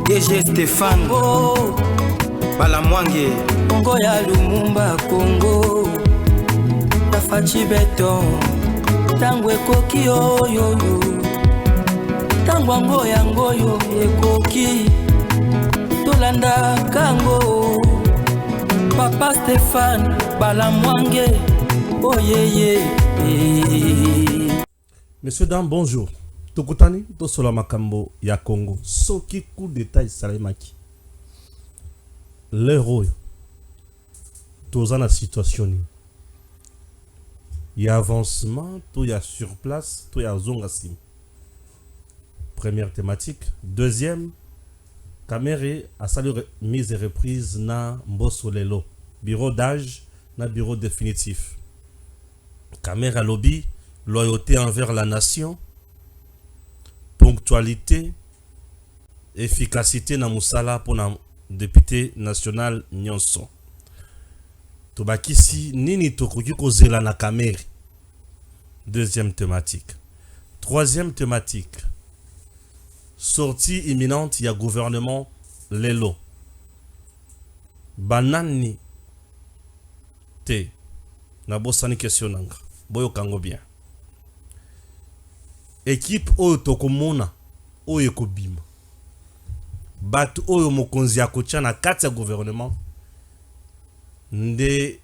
DG Stéphane Balamwange Congo ya Lumumba Congo Tafachi Beton Tango ekoki oyo Tango ango yangoyo ekoki Tolanda kango Papa Stéphane Balamwange Oh yeah. Messieurs, dames, bonjour. Tokutani, Tosola Makambo, ya Congo. Soki coup d'état Salemaki. L'héros. Tous la situation. Il y a avancement, tout y a sur place, tout y a zongasim. Première thématique. Deuxième, Kamere a salué mise et reprise na Mbosolelo. Bureau d'âge na bureau définitif. Kamere lobby. Loyauté envers la nation, ponctualité, efficacité na musala pour na député national Nyonso. Tobakisi nini tokoki kozela na Kamere. Deuxième thématique. Troisième thématique. Sortie imminente ya gouvernement Lelo. Banani te na bosani question nanga. Boyo kango bien. Équipe oyo tokomona oyo ekobima bato oyo mokonzi akotia na kati ya gouvernement nde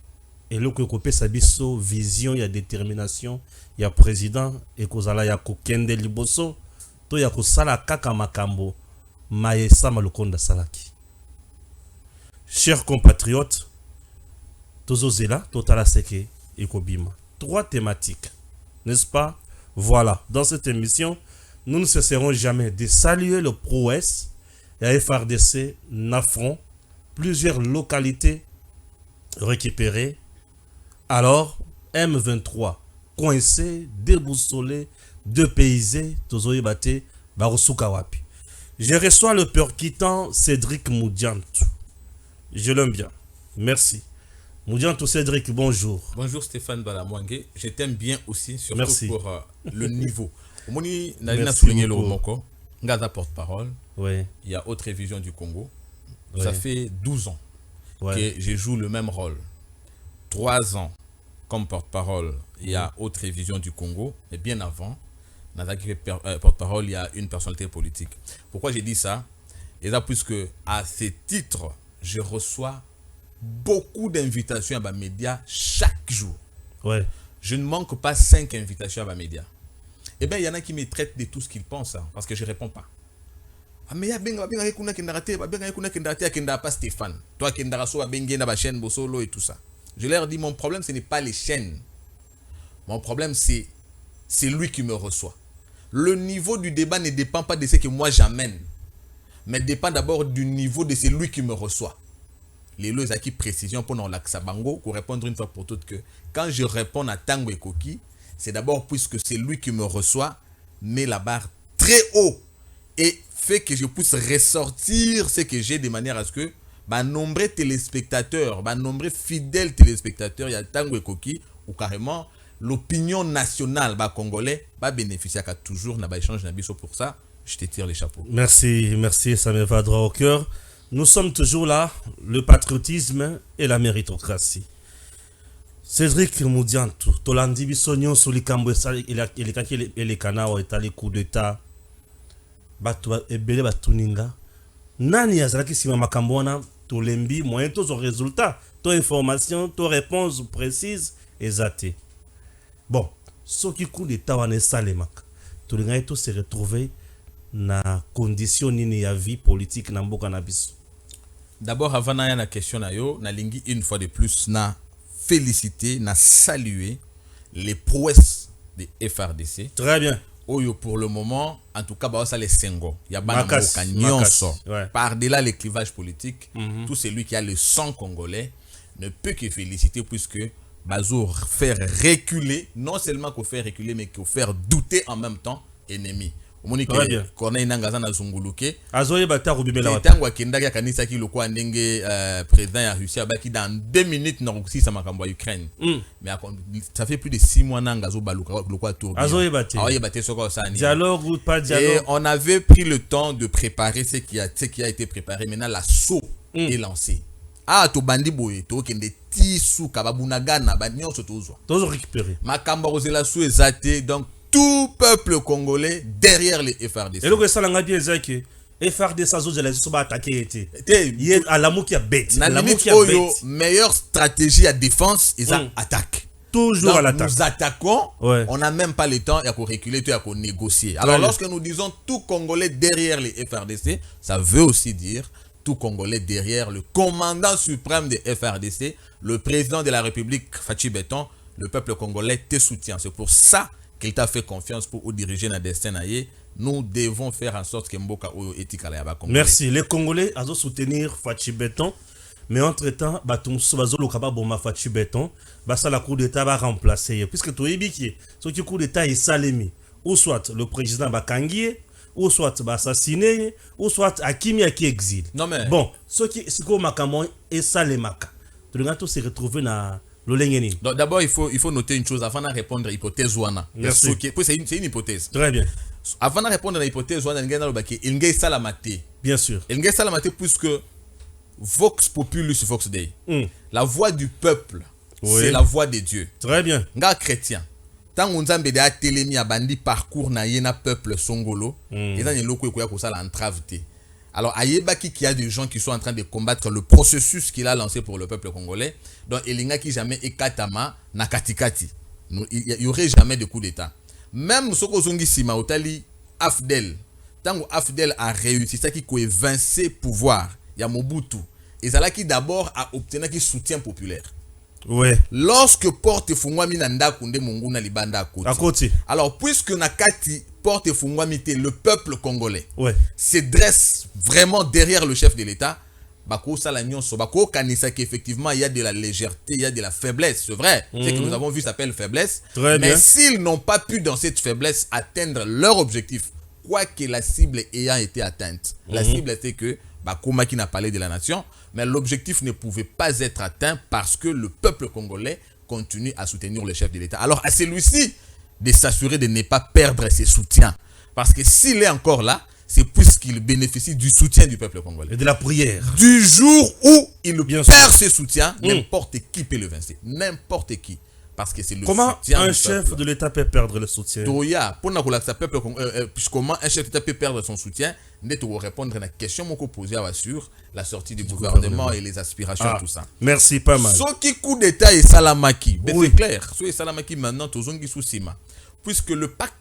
eloko ekopesa biso vision ya détermination ya président ekozala ya kokende liboso to ya kosala kaka makambo mayesa malokonda salaki. Chers compatriotes, tozozela totala seke ekobima. Trois thématiques, n'est-ce pas? Voilà, dans cette émission, nous ne cesserons jamais de saluer le prouesse et FRDC Nafron, plusieurs localités récupérées. Alors, M23, coincé, déboussolé, dépaysé, Tozoïbate, Barosukawapi. Je reçois le percutant Cédric Moudiantou. Je l'aime bien. Merci. Moudiantou Cédric, bonjour. Bonjour Stéphane Balamwange. Je t'aime bien aussi, surtout Merci. pour le niveau. Moni n'a Merci souligné le beaucoup. Moko. Ngaza porte-parole. Oui. Il y a Autre Vision du Congo. Ouais. Ça fait 12 ans Ouais. que je joue le même rôle. 3 ans comme porte-parole, il y a Autre Vision du Congo. Et bien avant, dans la porte-parole, il y a une personnalité politique. Pourquoi j'ai dit ça? Et là, puisque à ce titre, je reçois beaucoup d'invitations à ma média chaque jour. Ouais. Je ne manque pas 5 invitations à ma média. Eh bien, il y en a qui me traitent de tout ce qu'ils pensent, hein, parce que je ne réponds pas. Ah, mais il y a pas Stéphane. Toi, qui na chaîne Bosolo et tout ça. Je leur dis, mon problème, ce n'est pas les chaînes. Mon problème, c'est lui qui me reçoit. Le niveau du débat ne dépend pas de ce que moi j'amène, mais dépend d'abord du niveau de celui qui me reçoit. Les lois acquis précision pour l'Aksabango pour répondre une fois pour toutes que quand je réponds à Tango et Koki, c'est d'abord puisque c'est lui qui me reçoit, met la barre très haut et fait que je puisse ressortir ce que j'ai de manière à ce que nombreux téléspectateurs, nombreux fidèles téléspectateurs, il y a Tango et Koki, ou carrément l'opinion nationale congolais bénéficier toujours n'a échange n'abisso pour ça. Je te tire les chapeaux. Merci, merci, ça me va droit au cœur. Nous sommes toujours là, le patriotisme et la méritocratie. Cédric Moudiantou, Tolandi Bissonyon, Solikambo, il est canard, il est coup d'état, Batwa et Bele Batuninga. Nani Azaki Sima Makambona, Tolembi, moyen tous aux résultats, ton information, ton réponse précise et zatée. Bon, ce qui coup d'état, on est salemak. Tolinga tous se retrouver na condition ni ya vie politique na mboka na biso. D'abord, avant na la question na yo, na lingi une fois de plus na féliciter, na saluer les prouesses de FRDC. Très bien. Oyo pour le moment, en tout cas, ça les sengo. Il y a bana mboka nyonso. Par-delà les clivages politiques, tout celui qui a le sang congolais ne peut que féliciter puisque Bazo faire reculer, non seulement qu'on fait reculer, mais qu'on faire douter en même temps ennemi. Monique Corneille Nangaza na zunguluke. Azoye bata rubimela wata. Tango akenda ya kanisa ki lokwa ndenge président ya Russie abaki dans 2 minutes na rukusi sa makambo ya Ukraine. Mais ça fait plus de 6 mois nangazo baluka lokwa tour. Azoye bate. Azoye bate soko ça ni. Dialogue ou pas dialogue. Et on avait pris le temps de préparer ce qui a été préparé. Maintenant l'assaut est lancé. Ah to bandi boye to kende tisu kababunagana ba nyonso tozwa. Tozo récupérer. Makambo ozela sou ezate donc tout peuple congolais derrière les FRDC. Et le ça l'a bien dit que FRDC a zozela so ba attaquer été. Il à l'amour qui a bête. L'amour qui a bête. Meilleure stratégie à défense et ça attaque. Toujours à l'attaque. Nous attaquons, on n'a même pas le temps à reculer, à négocier. Alors lorsque nous disons tout Congolais derrière les FRDC, ça veut aussi dire tout Congolais derrière le commandant suprême des FRDC, le président de la République, Fachi Beton. Le peuple congolais te soutient. C'est pour ça qu'il t'a fait confiance pour diriger notre destin. Nous devons faire en sorte que Mboka Oyo etika la Congolais. Merci. Les Congolais ont soutenir Fachi Beton. Mais entre-temps, Fachi Beton, la coup d'État va remplacer. Puisque tu es biqué, ce qui coup d'État est salémi. Ou soit le président va kangier, ou soit va assassiner, ou soit Akimi qui exile. Non mais bon, ce qui est makamon est salémaka. Tu dois tous se retrouver dans le. Donc d'abord il faut noter une chose avant de répondre à l'hypothèse ouana. Merci. C'est une hypothèse. Très bien. Avant de répondre à l'hypothèse ouana, il y a salamate. Bien sûr. Il y a salamate puisque Vox Populus Vox Dei. La voix du peuple, c'est la voix de Dieu. Très bien. Nga chrétien. Tant on a des télémi à bandi parcours na yena peuple songolo, et dans les locaux qui ont ça l'entrave. Alors ayebaki qu'il y a des gens qui sont en train de combattre le processus qu'il a lancé pour le peuple congolais. Donc il n'y a qui jamais ekatama na katikati. Il y aurait jamais de coup d'état. Même soko zongi sima otali Afdel. Tant Afdel a réussi ça qui a évincé pouvoir. Il y a Mobutu. Et ça là qui d'abord a obtenu qui soutien populaire. Ouais. Lorsque porte fungwami na ndakunde munguna libanda à côté. Alors puisque nakati porte fungwami te le peuple congolais se dresse vraiment derrière le chef de l'État, bako sala nyonso bako kanisa qu'effectivement il y a de la légèreté, il y a de la faiblesse, c'est vrai. Ce que nous avons vu s'appelle faiblesse. Mais s'ils n'ont pas pu dans cette faiblesse atteindre leur objectif, quoi que la cible ayant été atteinte. La cible était que Bakoma qui n'a parlé de la nation, mais l'objectif ne pouvait pas être atteint parce que le peuple congolais continue à soutenir le chef de l'État. Alors à celui-ci de s'assurer de ne pas perdre ses soutiens. Parce que s'il est encore là, c'est puisqu'il bénéficie du soutien du peuple congolais. Et de la prière. Du jour où il perd ses soutiens, n'importe qui peut le vaincre. N'importe qui. Parce que c'est le comment soutien un chef de l'État peut perdre le soutien? Comment un chef d'État peut perdre son soutien? Nous répondre à la question que posée sur la sortie du gouvernement et les aspirations, tout ça. Merci, pas mal. Ce qui coup d'État est Salamaki. C'est clair. Ce qui est Salamaki maintenant, tout le monde sima. Puisque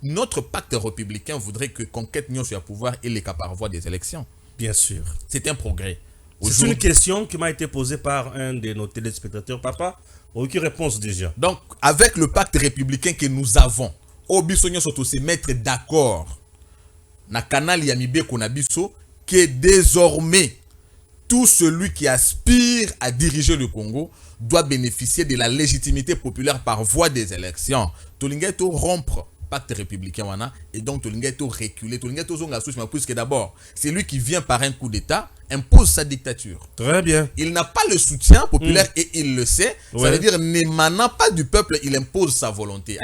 notre pacte républicain voudrait que conquête n'y soit pouvoir et les cas par voie des élections. Bien sûr. C'est un progrès. C'est une question qui m'a été posée par un de nos téléspectateurs, papa. Aucune réponse déjà. Donc, avec le pacte républicain que nous avons, Obisonyo sont se mettre d'accord na canal Yamibe Konabiso que désormais tout celui qui aspire à diriger le Congo doit bénéficier de la légitimité populaire par voie des élections. Tolinga to rompre pacte républicain wana et donc Tolinga to reculer, Tolinga to zonga souche, puisque d'abord c'est lui qui vient par un coup d'état impose sa dictature. Très bien. Il n'a pas le soutien populaire et il le sait. Ça veut dire n'émanant pas du peuple, il impose sa volonté.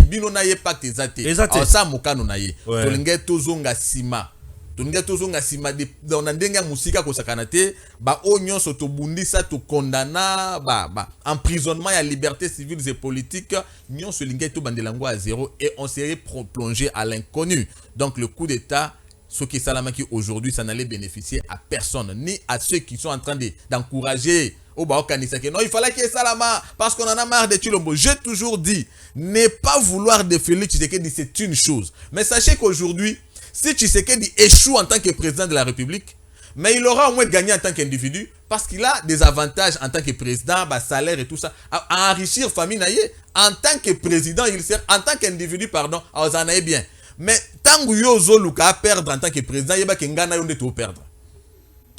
Bino na ye pacte ezate. Ça mokano na ye. Tolinga to zonga sima. Tolinga to zonga sima de on ndenga musika ko sakanate ba onyo soto bundisa to condamna ba emprisonnement ya liberté civile et politique nyon se linga to bandelango à zéro et on serait plongé à l'inconnu. Donc le coup d'état ce qui est Salamaki aujourd'hui, ça n'allait bénéficier à personne, ni à ceux qui sont en train d'encourager au Baokanisake. Non, il fallait qu'il y ait Salama, parce qu'on en a marre de Chilombo. J'ai toujours dit, ne pas vouloir de Félix Tshisekedi, c'est une chose. Mais sachez qu'aujourd'hui, si Tshisekedi échoue en tant que président de la République, mais il aura au moins gagné en tant qu'individu, parce qu'il a des avantages en tant que président, salaire et tout ça, à enrichir famille naïe. En tant que président, il sert, en tant qu'individu, pardon, à en bien. Mais tant que yo zoluka perdre en tant que président, il y a ngana yonde to perdre.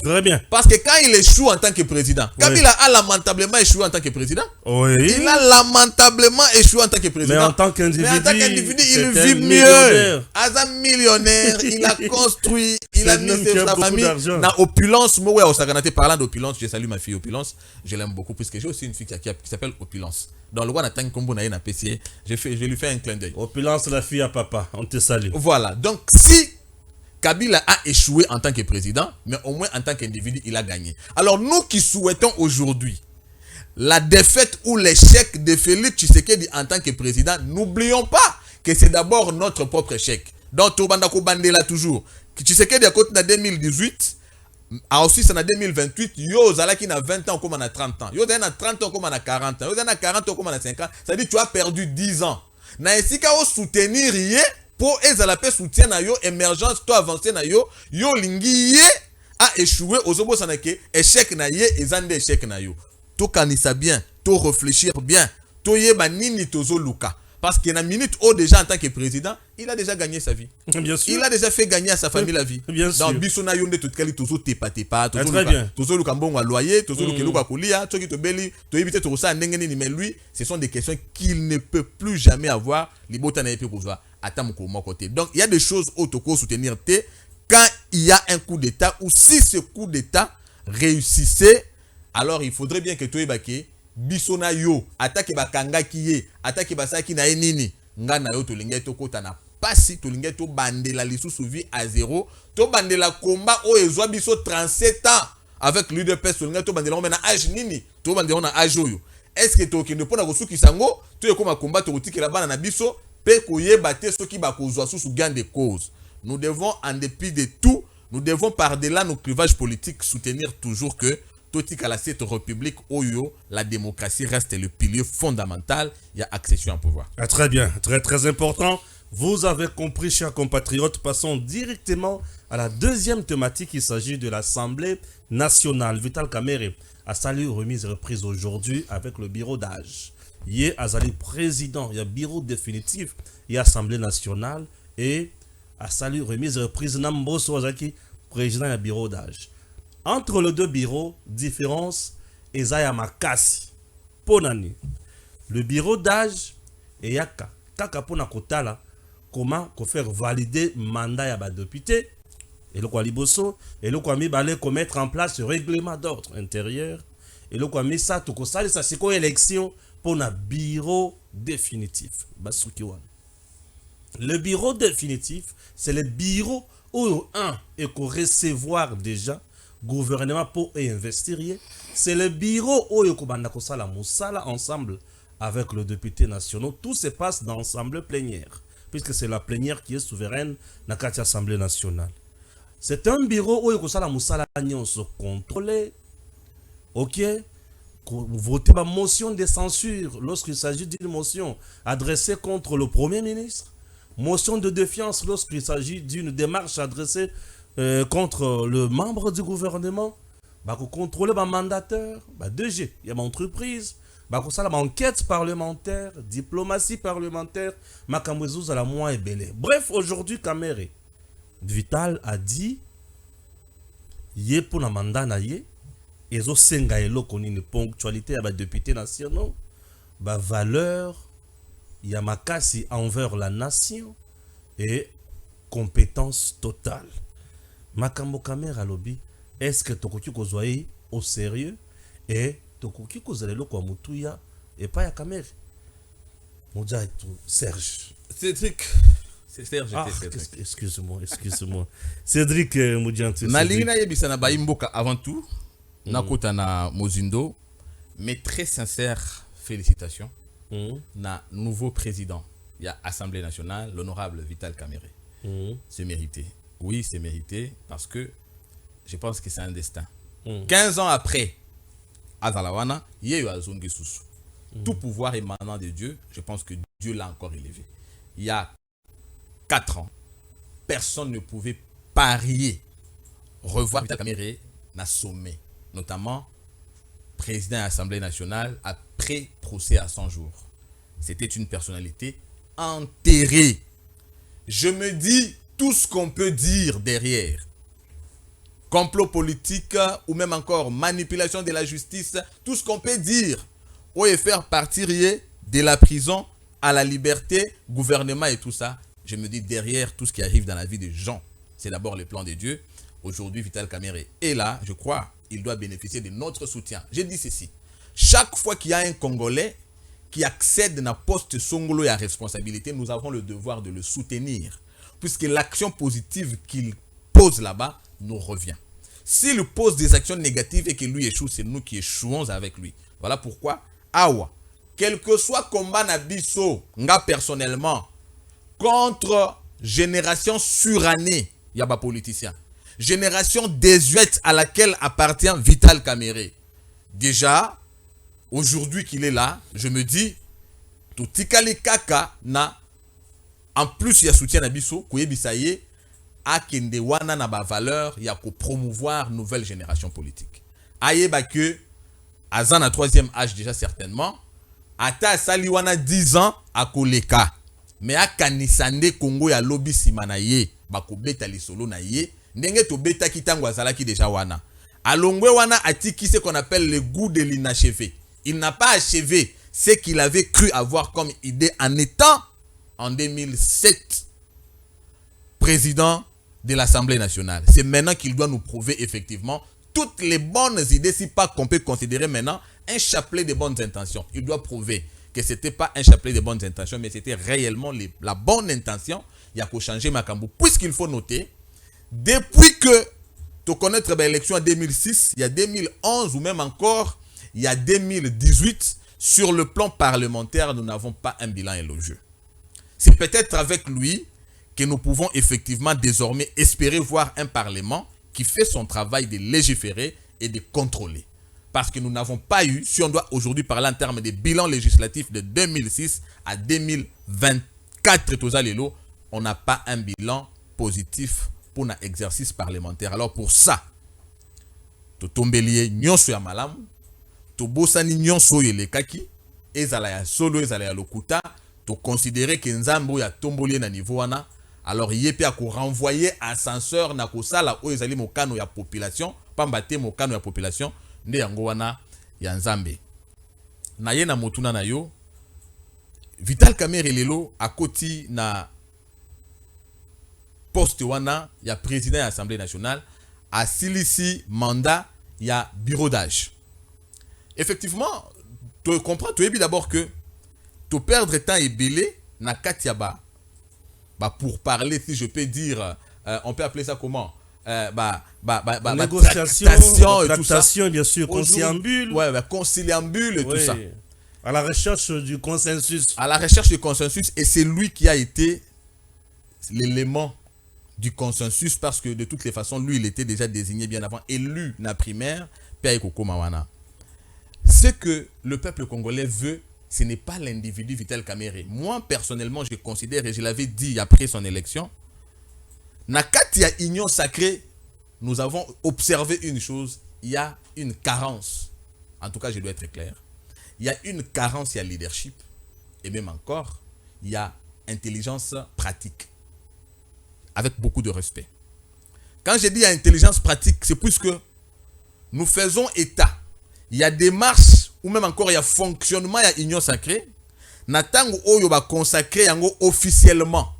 Très bien. Parce que quand il échoue en tant que président, Kabila a lamentablement échoué en tant que président. Oui. Il a lamentablement échoué en tant que président. Mais en tant qu'individu, il vit mieux. As un millionnaire, il a construit, il a mis sa famille dans opulence. Moi, ouais, au Saganate, parlant d'opulence, je salue ma fille Opulence. Je l'aime beaucoup puisque j'ai aussi une fille qui s'appelle Opulence. Dans le roi Nathan Kombo na PC, je lui fais un clin d'œil. Opulence, la fille à papa, on te salue. Voilà, donc si Kabila a échoué en tant que président, mais au moins en tant qu'individu, il a gagné. Alors nous qui souhaitons aujourd'hui la défaite ou l'échec de Félix Tshisekedi en tant que président, n'oublions pas que c'est d'abord notre propre échec. Donc Tobandako Bandela toujours. Tshisekedi a côté en 2018, a aussi c'est en 2028, yo Zalaki na 20 ans comme on a 30 ans. Yo Zalaki na 30 ans comme on a 40 ans. Yo Zalaki na 40 ans comme on a 50 ans. Ça dit tu as perdu 10 ans. Na esika o soutenir rien pour ezala pe soutien na yo émergence to avancer na yo lingi ye a échoué ozobo sanake échec na ye ezande échec na yo to kanisa bien to réfléchir bien to yeba nini tozo luka parce que na minute au déjà en tant que président il a déjà gagné sa vie. Bien sûr. Il a déjà fait gagner à sa famille la vie. Bien sûr. Dans bisona yonde tout kali tozo tepa très bien. tozo luka mbongo loyer tozo luka luka kolia to ki to beli to éviter to ça ndenge nini mais lui ce sont des questions qu'il ne peut plus jamais avoir libota na epé kozwa. Donc, il y a des choses autoco soutenir quand il y a un coup d'État ou si ce coup d'État réussissait, alors il faudrait bien que toi ebake bisona yo attaque bakanga kiye attaque basaki na enini ngana yo to linga to kota na pasi to linga to bandela lisusu vie à zéro to bandela combat o ezwa biso 37 ans avec l'UDPS to linga to bandela on na âge nini to bandela na âge oyo est-ce que to kende pona ko suki sango to ekoma combat to tikela bana na biso. Nous devons, en dépit de tout, nous devons par-delà nos clivages politiques soutenir toujours que cette république où la démocratie reste le pilier fondamental, il y a accession au pouvoir. Ah, très bien, très très important. Vous avez compris, chers compatriotes. Passons directement à la deuxième thématique. Il s'agit de l'Assemblée nationale. Vital Kamerhe a salué remise et reprise aujourd'hui avec le bureau d'âge. Il y a Azali président, il y a bureau définitif, il y a Assemblée nationale et à salut remise et reprise Nambo Sozaki, président et bureau d'âge. Entre les deux bureaux, différence, Ezaya Makasi, Ponani. Le bureau d'âge et Yaka, Kaka Pona Kotala, comment faire valider mandat ya ba député, et le quoi liboso, et le quoi mi balé mettre en place ce règlement d'ordre intérieur, et le quoi mi ça, tout ça, c'est quoi élection pour un bureau définitif. Le bureau définitif, c'est le bureau où un et qu'on recevoir déjà gouvernement pour investir. C'est le bureau où on va la moussala ensemble avec le député national. Tout se passe dans l'assemblée plénière, puisque c'est la plénière qui est souveraine dans l'Assemblée nationale. C'est un bureau où on va la moussala se contrôler. Ok? Voter ma motion de censure lorsqu'il s'agit d'une motion adressée contre le Premier ministre, motion de défiance lorsqu'il s'agit d'une démarche adressée contre le membre du gouvernement, contrôler ma mandataire, 2G, il y a ma entreprise, ma enquête parlementaire, diplomatie parlementaire, ma kamwezous à la moins et belé. Bref, aujourd'hui, Kamerhe Vital a dit, yé pour la mandat na yé, et zo senga eloko nini ponctualité ya ba députés nationaux ba valeur ya makasi envers la nation et compétence totale. Makambo Kamerhe lobby, est-ce que tokoki kozwa au sérieux et tokoki kozala eloko mutuya et pas ya Kamerhe moja Serge Cédric. C'est Serge. Excuse-moi. Cédric Moudianté. Nalina yebisana ba imboka avant tout. Nakota na Mozindo, mais très sincère félicitations na nouveau président. Il y a Assemblée nationale, l'honorable Vital Kamerhe. C'est mérité. Oui, c'est mérité parce que je pense que c'est un destin. 15 ans après Azalawana, il y a eu Azongi Soussou. Tout pouvoir émanant de Dieu, je pense que Dieu l'a encore élevé. Il y a 4 ans, personne ne pouvait parier revoir Vital Kamerhe na sommet. Notamment président de l'Assemblée nationale après procès à 100 jours. C'était une personnalité enterrée. Je me dis tout ce qu'on peut dire derrière. complot politique ou même encore manipulation de la justice, tout ce qu'on peut dire, ou faire partir de la prison à la liberté, gouvernement et tout ça. Je me dis, derrière tout ce qui arrive dans la vie des gens, c'est d'abord le plan de Dieu. Aujourd'hui, Vital Kamerhe est là, je crois, il doit bénéficier de notre soutien. J'ai dit ceci, chaque fois qu'il y a un Congolais qui accède à un poste songolo et à responsabilité, nous avons le devoir de le soutenir, puisque l'action positive qu'il pose là-bas nous revient. S'il pose des actions négatives et que lui échoue, c'est nous qui échouons avec lui. Voilà pourquoi, awa, quel que soit combat nabiso, nga personnellement, contre génération surannée, il y a pas politicien. Génération désuète à laquelle appartient Vital Kamerhe. Déjà, aujourd'hui qu'il est là, je me dis, tout tikali kaka na, en plus il y a soutien nabiso, koyebisaye, a kende wana na ba valeur, il y a ko promouvoir nouvelle génération politique. Aye ba que, azan à troisième âge déjà certainement, ata sali wana 10 ans à koleka. Mais a kanisande Congo ya lobby simana ye, ba ko beta lisolo na ye, ndenge to beta kitango azalaki déjà wana. Alongwe wana atiki ce qu'on appelle le goût de l'inachevé. Il n'a pas achevé ce qu'il avait cru avoir comme idée en étant en 2007 président de l'Assemblée nationale. C'est maintenant qu'il doit nous prouver effectivement toutes les bonnes idées, si pas qu'on peut considérer maintenant un chapelet de bonnes intentions. Il doit prouver que ce n'était pas un chapelet de bonnes intentions, mais c'était réellement la bonne intention. Il y a qu'à changer Makambo. Puisqu'il faut noter, depuis que tu connais l'élection en 2006, il y a 2011 ou même encore, il y a 2018, sur le plan parlementaire, nous n'avons pas un bilan élogieux. C'est peut-être avec lui que nous pouvons effectivement désormais espérer voir un parlement qui fait son travail de légiférer et de contrôler. Parce que nous n'avons pas eu, si on doit aujourd'hui parler en termes de bilan législatif de 2006 à 2024, on n'a pas un bilan positif pour un exercice parlementaire. Alors pour ça, to tombelier nyonso ya malamu, to bosani nyonso yelekaki, ezala ya solo, ezala ya lokuta, to considérer que nzambo ya tombolier na niveau wana, alors yepe a ko renvoyer ascenseur na ko sala o ezali mokano ya population, pambate mokano ya population, nde yango wana ya nzambe. Na ye na motuna na yo, Vital Kamerhe lelo akoti na poste wana ya président de l'Assemblée nationale a silisi mandat ya bureau d'âge. Effectivement, tu comprends, tu es bien d'abord que tu perdre temps et belé na katiaba pour parler, si je peux dire, on peut appeler ça comment, négociation, tractation et bien sûr, conciliambule. Ouais, conciliambule et tout ça. À la recherche du consensus. À la recherche du consensus, et c'est lui qui a été l'élément du consensus, parce que de toutes les façons, lui, il était déjà désigné bien avant, élu na primaire, Pierre Koko Mawana. Ce que le peuple congolais veut, ce n'est pas l'individu Vital Kamerhe. Moi, personnellement, je considère, et je l'avais dit après son élection, na katia union sacrée, nous avons observé une chose, il y a une carence. En tout cas, je dois être clair. Il y a une carence, il y a leadership, et même encore, il y a intelligence pratique. Avec beaucoup de respect. Quand je dis intelligence pratique, c'est puisque nous faisons état. Il y a des marches, ou même encore il y a fonctionnement, il y a union sacrée. Natango oyo ba consacré yango officiellement.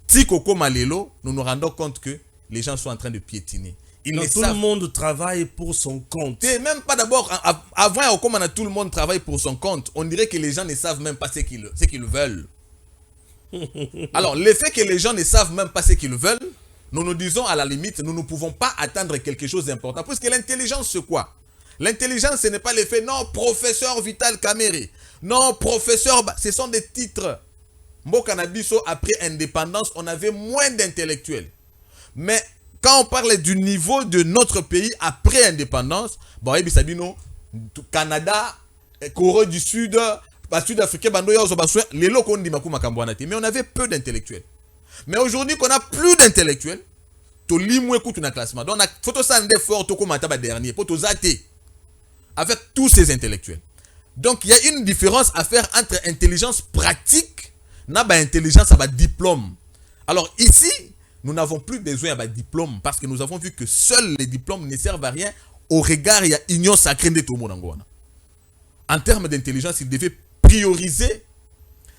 Tikoko malelo, nous nous rendons compte que les gens sont en train de piétiner. Tout le monde travaille pour son compte. Et même pas d'abord, avant tout le monde travaille pour son compte. On dirait que les gens ne savent même pas ce qu'ils veulent. Alors, le fait que les gens ne savent même pas ce qu'ils veulent, nous nous disons à la limite, nous ne pouvons pas attendre quelque chose d'important. Parce que l'intelligence, c'est quoi? L'intelligence, ce n'est pas le fait, non, professeur Vital Kamerhe, non, professeur, ce sont des titres. Mbokanabiso, après indépendance, on avait moins d'intellectuels. Mais quand on parle du niveau de notre pays après indépendance, Canada, Corée du Sud, Sud-Africain, mais on avait peu d'intellectuels. Mais aujourd'hui qu'on a plus d'intellectuels, classement. Donc, il faut que dernier, avec tous ces intellectuels. Donc, il y a une différence à faire entre intelligence pratique et intelligence à diplôme. Alors, ici, nous n'avons plus besoin de diplôme parce que nous avons vu que seuls les diplômes ne servent à rien au regard il y a union sacrée de tout le monde. En termes d'intelligence, il devait prioriser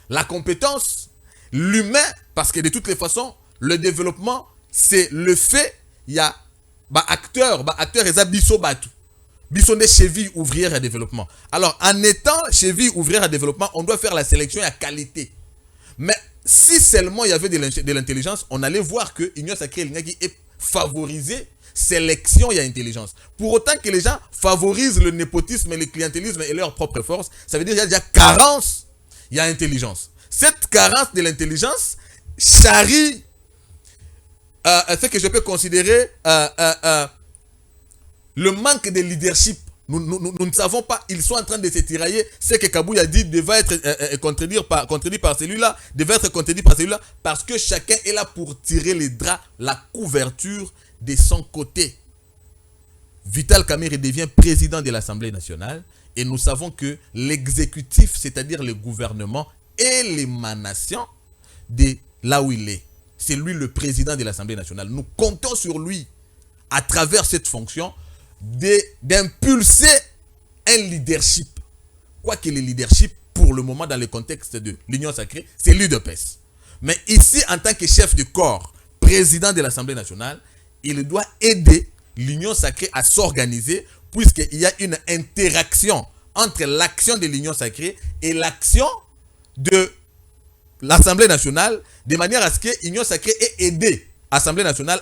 la compétence, l'humain, parce que de toutes les façons, le développement, c'est le fait, il y a acteurs et ça biso batu. Biso des chevilles ouvrières à développement. Alors, en étant cheville ouvrière à développement, on doit faire la sélection à qualité. Mais si seulement il y avait de l'intelligence, on allait voir que l'union sacrée est favorisée sélection et intelligence. Pour autant que les gens favorisent le népotisme et le clientélisme et leur propre force, ça veut dire qu'il y a déjà carence, il y a intelligence. Cette carence de l'intelligence charrie ce que je peux considérer le manque de leadership. Nous ne savons pas, ils sont en train de se tirailler. Ce que Kabou a dit devait être contredit par celui-là, devait être contredit par celui-là, parce que chacun est là pour tirer les draps, la couverture de son côté. Vital Kamerhe devient président de l'Assemblée nationale et nous savons que l'exécutif, c'est-à-dire le gouvernement et l'émanation de là où il est. C'est lui le président de l'Assemblée nationale. Nous comptons sur lui, à travers cette fonction, d'impulser un leadership. Quoique le leadership, pour le moment, dans le contexte de l'Union sacrée, c'est l'UDPS. Mais ici, en tant que chef de corps, président de l'Assemblée nationale, il doit aider l'Union sacrée à s'organiser, puisqu'il y a une interaction entre l'action de l'Union sacrée et l'action de l'Assemblée nationale, de manière à ce que l'Union sacrée ait aidé Assemblée nationale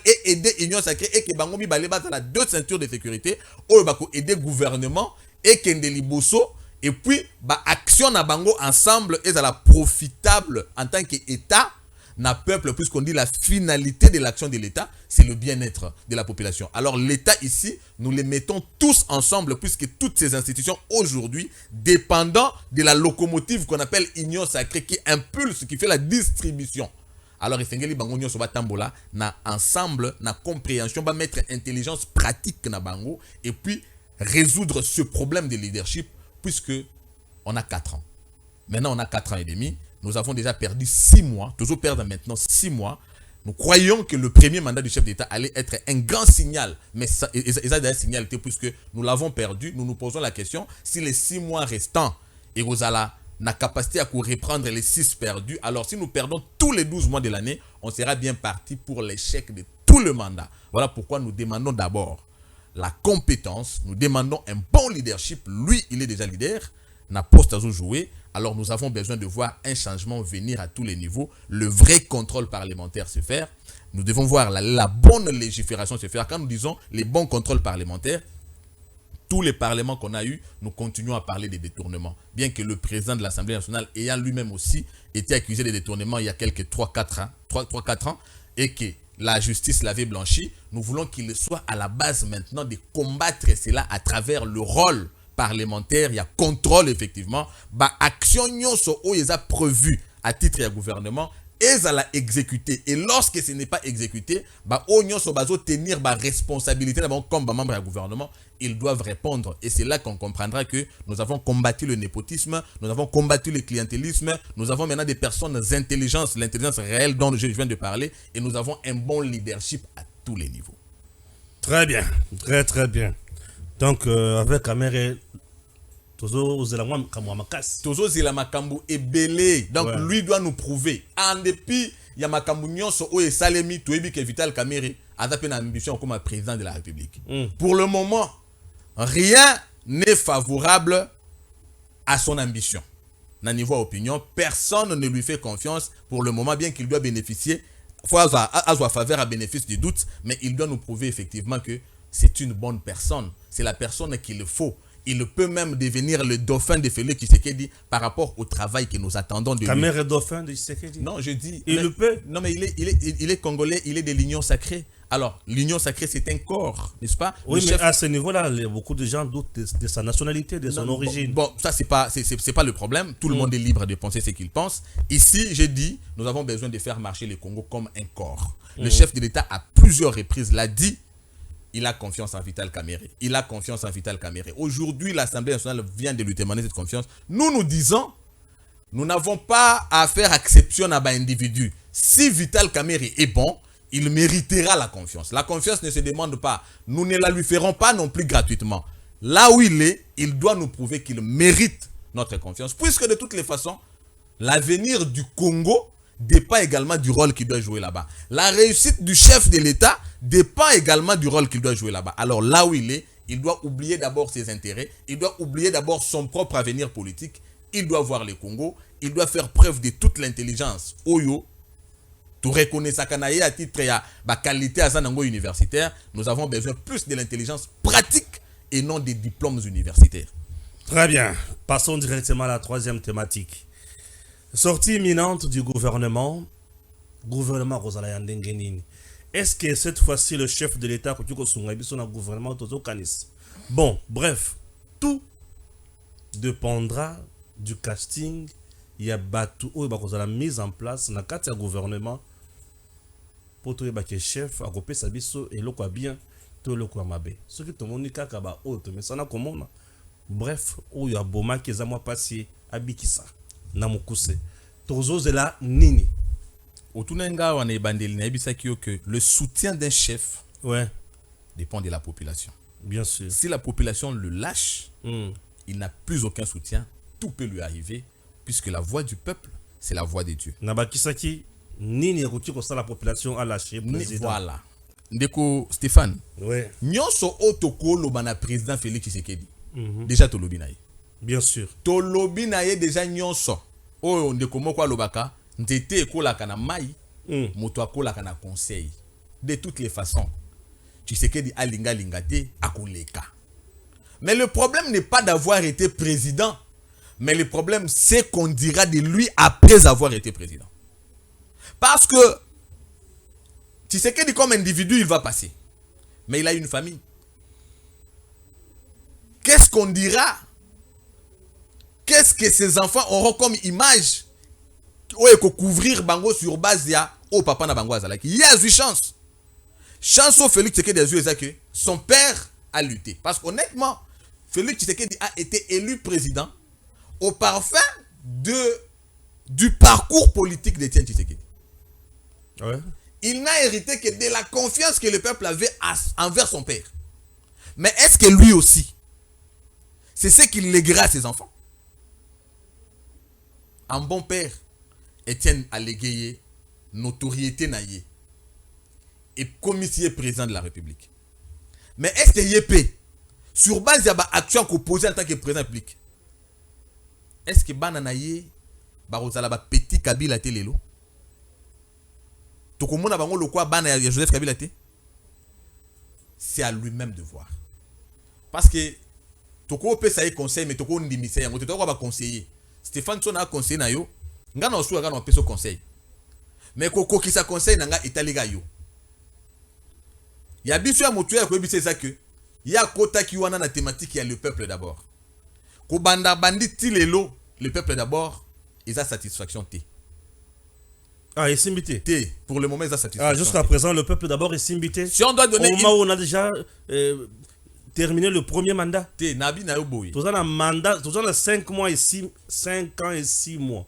ait aidé l'Union sacrée et que Bangomi Baleba dans la deux ceintures de sécurité, ou aider le gouvernement et Kendeli Bosso, et puis action na bango ensemble et la profitable en tant qu'État na peuple, puisqu'on dit la finalité de l'action de l'État, c'est le bien-être de la population. Alors l'État ici, nous les mettons tous ensemble, puisque toutes ces institutions aujourd'hui, dépendant de la locomotive qu'on appelle Union sacrée, qui impulse, qui fait la distribution. Alors, Efengeli Bango Nyo Soba Tambola, na ensemble, na compréhension, va mettre intelligence pratique na Bango, et puis résoudre ce problème de leadership, puisque on a 4 ans. Maintenant, on a 4 ans et demi. Nous avons déjà perdu 6 mois, toujours perdre maintenant 6 mois. Nous croyons que le premier mandat du chef d'État allait être un grand signal, mais ça a un signal, puisque nous l'avons perdu. Nous nous posons la question, si les 6 mois restants, et Rosala n'a capacité à reprendre les 6 perdus, alors si nous perdons tous les 12 mois de l'année, on sera bien parti pour l'échec de tout le mandat. Voilà pourquoi nous demandons d'abord la compétence, nous demandons un bon leadership. Lui, il est déjà leader, n'a poste à jouer. Alors nous avons besoin de voir un changement venir à tous les niveaux, le vrai contrôle parlementaire se faire. Nous devons voir la bonne légifération se faire. Quand nous disons les bons contrôles parlementaires, tous les parlements qu'on a eus, nous continuons à parler des détournements. Bien que le président de l'Assemblée nationale ayant lui-même aussi été accusé de détournements il y a quelques 3-4 ans, et que la justice l'avait blanchi, nous voulons qu'il soit à la base maintenant de combattre cela à travers le rôle parlementaire. Il y a contrôle effectivement. Action nyonso o yeza prévu à titre de gouvernement et ça l'a exécuté. Et lorsque ce n'est pas exécuté, o nyonso bazo tenir responsabilité comme membre du gouvernement, ils doivent répondre. Et c'est là qu'on comprendra que nous avons combattu le népotisme, nous avons combattu le clientélisme, nous avons maintenant des personnes intelligentes, l'intelligence réelle dont je viens de parler, et nous avons un bon leadership à tous les niveaux. Très bien, très très bien. Donc, avec Kamerhe, Tozo Zela Makambu est belé. Donc, ouais. Lui doit nous prouver. En dépit, il y a Makambu Nyonso et Salemi, Touebi, Vital Kamerhe, a une ambition comme président de la République. Pour le moment, rien n'est favorable à son ambition. Dans niveau opinion, personne ne lui fait confiance pour le moment, bien qu'il doit bénéficier, à sa faveur à bénéfice du doute, mais il doit nous prouver effectivement que c'est une bonne personne. C'est la personne qu'il faut. Il peut même devenir le dauphin de Félix Tshisekedi par rapport au travail que nous attendons de lui. Kamerhe dauphin de Tshisekedi? Non, je dis... Il le peut? Non, mais il est congolais, il est de l'Union sacrée. Alors, l'Union sacrée, c'est un corps, n'est-ce pas? Oui, mais à ce niveau-là, beaucoup de gens doutent de sa nationalité, de son origine. Bon, ça, c'est pas le problème. Tout le monde est libre de penser ce qu'il pense. Ici, j'ai dit, nous avons besoin de faire marcher le Congo comme un corps. Le chef de l'État, à plusieurs reprises, l'a dit. Il a confiance en Vital Kamerhe. Il a confiance en Vital Kamerhe. Aujourd'hui, l'Assemblée nationale vient de lui témoigner cette confiance. Nous disons, nous n'avons pas à faire exception à un individu. Si Vital Kamerhe est bon, il méritera la confiance. La confiance ne se demande pas. Nous ne la lui ferons pas non plus gratuitement. Là où il est, il doit nous prouver qu'il mérite notre confiance. Puisque de toutes les façons, l'avenir du Congo dépend également du rôle qu'il doit jouer là-bas. La réussite du chef de l'État dépend également du rôle qu'il doit jouer là-bas. Alors là où il doit oublier d'abord ses intérêts, il doit oublier d'abord son propre avenir politique, il doit voir le Congo, il doit faire preuve de toute l'intelligence. Oyo, tout reconnaître Sakanaye à titre de la qualité à Zanango universitaire, nous avons besoin plus de l'intelligence pratique et non des diplômes universitaires. Très bien. Passons directement à la troisième thématique. Sortie imminente du gouvernement Rosala Yandengenini. Est-ce que cette fois-ci le chef de l'État son gouvernement Tozokanis? Bon, bref, tout dépendra du casting. Il y a la mise en place dans le gouvernement pour que le chef a coupé sa biso et le quoi bien, tout le quoi mabe. Ce qui te montre kaba autre, mais ça n'a comment. Bref, il y a Boma qui est à moi passé à Bikisa. Namukuse. Tozo zela nini. Otunenga wana ebandeli na ebisaki que le soutien d'un chef dépend de la population. Bien sûr. Si la population le lâche, il n'a plus aucun soutien, tout peut lui arriver puisque la voix du peuple, c'est la voix de Dieu. Nabakisaki nini ekuti ko la population a lâché président. Voilà. Ndeko Stéphane. Ouais. Nyonso otoko lobana président Félix Tshisekedi. Déjà tolobi na ye. Bien sûr. Tolobi na ye déjà nyonso. Oyo ndeko moko alobaka nzete ekolaka na mai, moto akolaka na conseil. De toutes les façons, Tshisekedi alinga lingate akoleka. Mais le problème n'est pas d'avoir été président, mais le problème c'est qu'on dira de lui après avoir été président. Parce que Tshisekedi comme individu il va passer, mais il a une famille. Qu'est-ce qu'on dira? Qu'est-ce que ses enfants auront comme image? Ou couvrir bango sur base ya au papa na bango azalaki. Il y a eu chance. Chance au Félix Tshisekedi a eu que son père a lutté. Parce qu'honnêtement, Félix Tshisekedi a été élu président au parfum du parcours politique d'Étienne Tshisekedi. Ouais. Il n'a hérité que de la confiance que le peuple avait envers son père. Mais est-ce que lui aussi, c'est ce qu'il léguera à ses enfants? Un bon père, Étienne a légué notoriété naïe et commissaire président de la République. Mais est-ce que Yépé, sur base de l'action qu'on posait en tant que président de la République, est-ce que Bananaye, Barozala, petit Kabila Telelo, Tokomona Bango le quoi Bana Joseph Kabila Té, c'est à lui-même de voir. Parce que Toko peut ça y conseil, mais Toko n'dimisait, on te doit conseiller. Stéphane Son a conseillé na yo, nga na osu nga na peso conseil. Mais koko ki sa conseil na nga italiga yo. Ya biso ya motu ya ko bise ça que ya kota ki wana na thématique ya le peuple d'abord. Ko banda bandi tilelo, le peuple d'abord, ils a satisfaction té. Ah, il s'est invité. Té, pour le moment ils a satisfaction. Ah, jusqu'à présent le peuple d'abord est invité. Si on doit donner au moment où on a déjà terminé le premier mandat. Té nabi na yo boy. Tous un mandat, tous un 5 mois et 5 ans et 6 mois.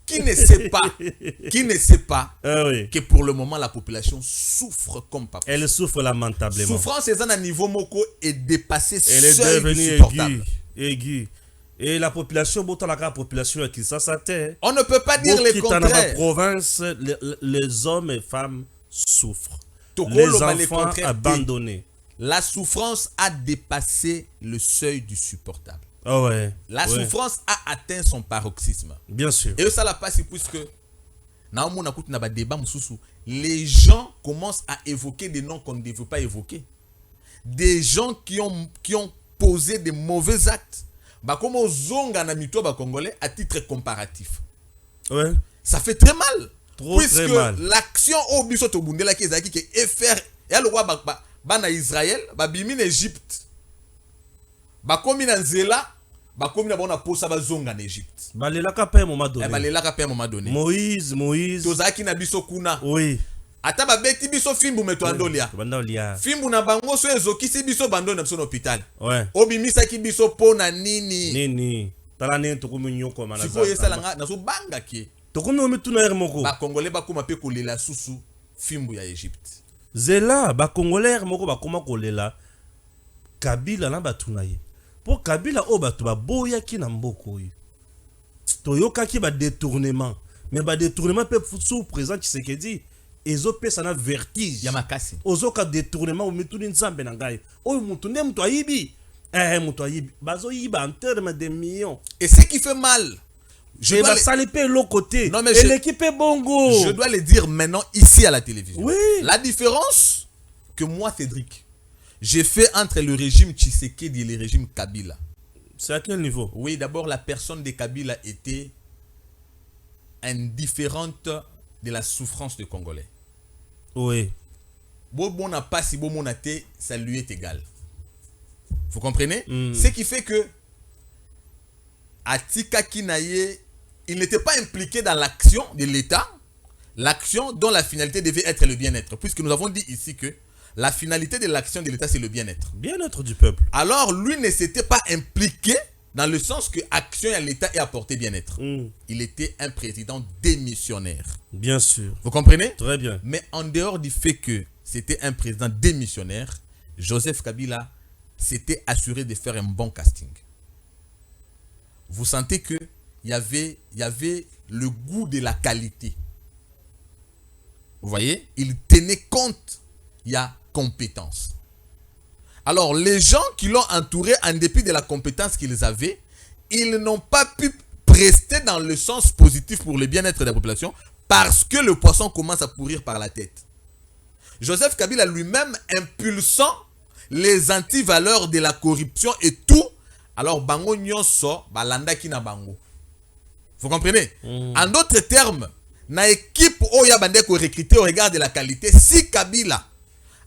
Qui ne sait pas oui. que pour le moment la population souffre comme papa. Elle souffre lamentablement. Souffrance est à niveau moko est dépassée. Elle est devenue aiguë. Et la population, la population qui ça terre. On ne peut pas dire le contraire. Dans la province, les hommes et femmes souffrent. Les enfants abandonnés. La souffrance a dépassé le seuil du supportable. Oh ouais. La souffrance a atteint son paroxysme. Bien sûr. Et ça l'a passé puisque les gens commencent à évoquer des noms qu'on ne devait pas évoquer. Des gens qui ont posé des mauvais actes. Comme aux Zonga Namito Congolais à titre comparatif. Ouais. Ça fait très mal. Puisque l'action au Bisoto Bundela qui est faire et le roi Bana Israël, Bimine Égypte. Bakomi na Nzela, bakomi na bona posa bazonga en Égypte. Balelaka pe moment donné. Balelaka pe moment donné. Moïse. Tozaki na biso kuna. Oui. Ata babeti biso fimbu meto andolia. Bandolia. Fimbu na bango so ezokisi biso bando na biso na hôpital. Ouais. Obimisa ki biso pona nini. Nini. tala ne tokumi nyoko mana siko yesalanga nazo banga ki tokumi omituna yer moko ba congolais bakoma pe kolela susu fimbu ya Egypte zela ba congolais moko bakoma kolela Kabila na batuna ye po Kabila o batu ba boya ki na mboko oyo toyoka ki ba détournement mais ba détournement pe sous présent Tshisekedi ezo pesa na vertige ya makasi ozoka détournement omituni nzambe na ngai oyo mutu nde mutu ayibi mutu ayibi bazo yiba en termes de millions et ce qui fait mal je dois saliper l'autre côté non, mais et l'équipe est bongo je dois le dire maintenant ici à la télévision oui. La différence que moi Cédric j'ai fait entre le régime Tshisekedi et le régime Kabila. C'est à quel niveau? Oui, d'abord la personne de Kabila était indifférente de la souffrance des Congolais. Oui. Bon n'a pas si bon n'a été, ça lui est égal. Vous comprenez? Ce qui fait que Atika Kinaye, il n'était pas impliqué dans l'action de l'État, l'action dont la finalité devait être le bien-être, puisque nous avons dit ici que la finalité de l'action de l'État, c'est le bien-être. Bien-être du peuple. Alors, lui ne s'était pas impliqué dans le sens que action à l'État est apporté bien-être. Il était un président démissionnaire. Bien sûr. Vous comprenez? Très bien. Mais en dehors du fait que c'était un président démissionnaire, Joseph Kabila s'était assuré de faire un bon casting. Vous sentez que il y avait le goût de la qualité. Vous voyez? Il tenait compte, il y a compétence. Alors, les gens qui l'ont entouré, en dépit de la compétence qu'ils avaient, ils n'ont pas pu prester dans le sens positif pour le bien-être de la population parce que le poisson commence à pourrir par la tête. Joseph Kabila lui-même impulsant les antivaleurs de la corruption et tout, alors bango nyonso balanda kina bango. Vous comprenez? En d'autres termes, na équipe oya bandeko recruté au regard de la qualité, si Kabila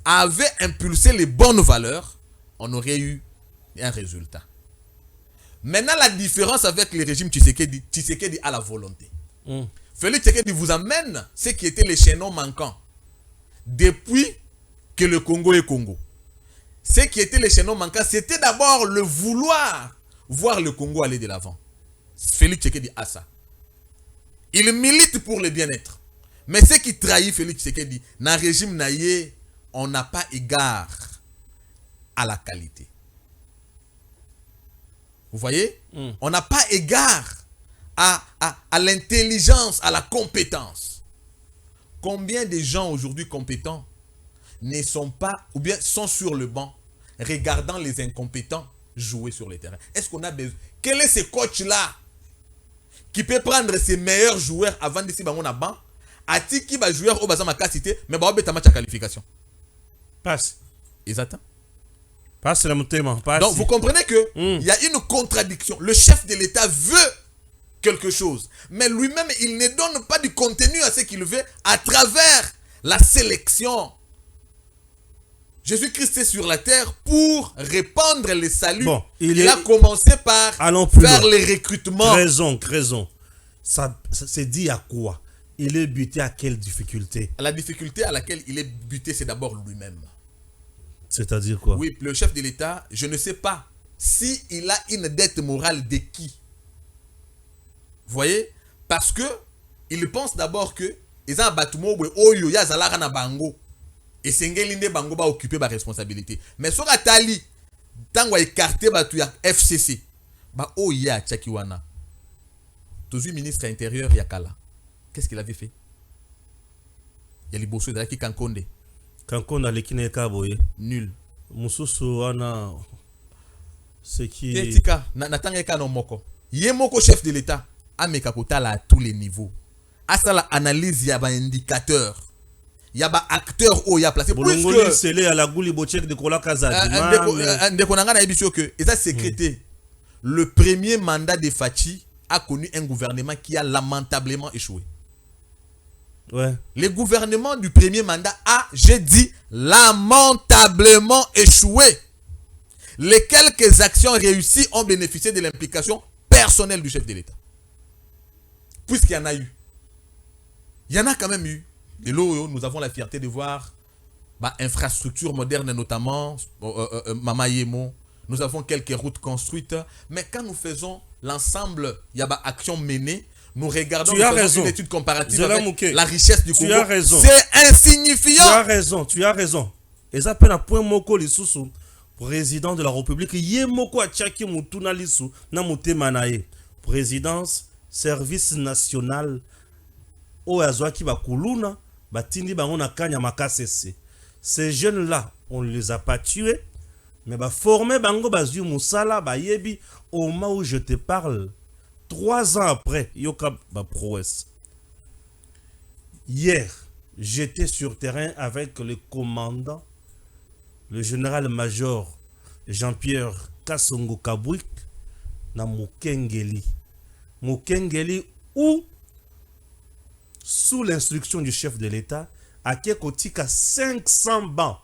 avait impulsé les bonnes valeurs, on aurait eu un résultat. Maintenant, la différence avec le régime Tshisekedi a la volonté. Félix Tshisekedi vous amène ce qui était les chaînons manquants depuis que le Congo est Congo. Ce qui était les chaînons manquants, c'était d'abord le vouloir voir le Congo aller de l'avant. Félix Tshisekedi a ça. Il milite pour le bien-être. Mais ce qui trahit Félix Tshisekedi, dans le régime naïe, on n'a pas égard à la qualité. Vous voyez? On n'a pas égard à l'intelligence, à la compétence. Combien de gens aujourd'hui compétents ne sont pas, ou bien sont sur le banc, regardant les incompétents jouer sur le terrain? Est-ce qu'on a besoin? Quel est ce coach-là qui peut prendre ses meilleurs joueurs avant de se bango na banc? A-t-il qui va jouer au bazar ma capacité, mais va mettre match à qualification? Passe. Exactement. Passe la montée. Donc vous comprenez que il y a une contradiction. Le chef de l'État veut quelque chose, mais lui-même il ne donne pas du contenu à ce qu'il veut à travers la sélection. Jésus-Christ est sur la terre pour répandre les saluts. Bon, il a commencé par faire les recrutements. Raison. Ça c'est dit à quoi? Il est buté à quelle difficulté? La difficulté à laquelle il est buté, c'est d'abord lui-même. C'est-à-dire quoi? Oui, le chef de l'État, je ne sais pas s'il a une dette morale de qui. Vous voyez? Parce que il pense d'abord que ils ont un bâtiment où il y a un bango. Et c'est un bango va occuper ma responsabilité. Mais sur la tali, tant qu'on a écarté la FCC, bah oh il y a Tchakiwana. Tous les ministres intérieurs Yakala. Qu'est-ce qu'il avait fait? Il y a les bosseux de la qui Kankonde. Kankonde a l'équipe Kaboye. Nul. Mususu ana. C'est qui? Tetika natanga no moko. Yemoko chef de l'État. Ameka kotala à tous les niveaux. À ça la analyse y a ba indicateur. Il y a ba acteur où il y a placé puisque c'est à la gouli bochek de Kola Kazadi. Ndekonanga na ebisio que et ça sécrété. Le premier mandat de Fachi a connu un gouvernement qui a lamentablement échoué. Ouais. Le gouvernement du premier mandat a, j'ai dit, lamentablement échoué. Les quelques actions réussies ont bénéficié de l'implication personnelle du chef de l'État. Puisqu'il y en a eu. Il y en a quand même eu. Et là, nous avons la fierté de voir infrastructures modernes, notamment Mama Yemo. Nous avons quelques routes construites. Mais quand nous faisons l'ensemble, il y a action menée. Nous regardons Tu as raison. Une étude comparative Zela avec Mouké. la richesse du Congo. Tu as raison. C'est insignifiant. Tu as raison. Et ça peut na point moko lisusu président de la République yé moko achaki mutuna lisu na mutema na ye. Présidence service national o azwaki bakuluna batindi bango na kanya makasese. Ces jeunes là, on ne les a pas tués, mais bah formé bango bazui musala ba yebi au moment où je te parle. 3 ans après, yoka ba prouesse. Hier, j'étais sur terrain avec le commandant, le général-major Jean-Pierre Kassongo Kabouik, na Mukengeli. Mukengeli, où, sous l'instruction du chef de l'État, à Kekotika 500 bancs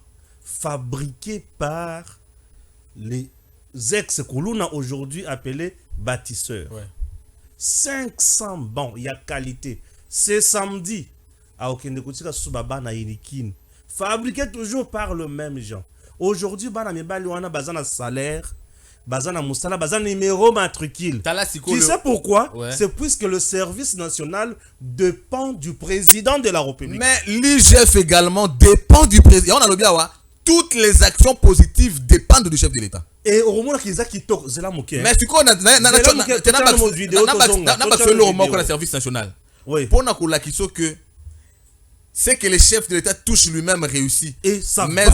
fabriqués par les ex-Koulouna, aujourd'hui appelés bâtisseurs. Ouais. 500 bancs, il y a qualité. C'est samedi. À Okendekotika Subaba na Inikin. Fabriqué toujours par le même gens. Aujourd'hui, bana mibali wana bazana salaire, bazana moussala, bazana numéro matricule. Tu sais pourquoi? Ouais. C'est puisque le service national dépend du président de la République. Mais l'IGF également dépend du président. On a le bien, toutes les actions positives dépendent du chef de l'État. Et au moment qu'ils ont quitté, c'est là mon mais si on a le service national. Oui. Pour que c'est que le chef de l'État touche lui-même réussi. Et ça mais